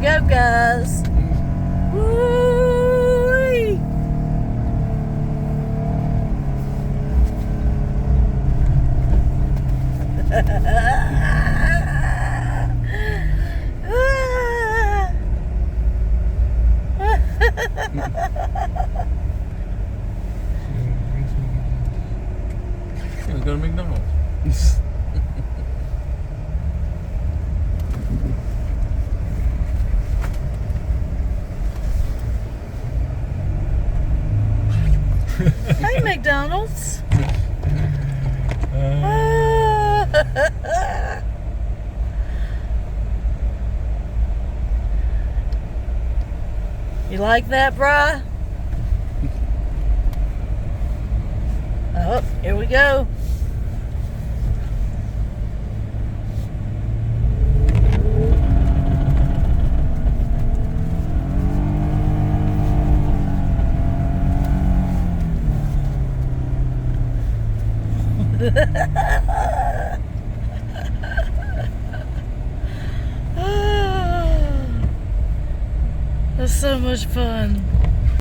go, guys. Woo-wee. Let's go to McDonald's. Hey, McDonald's. You like that, Bri? Oh, here we go. That's so much fun.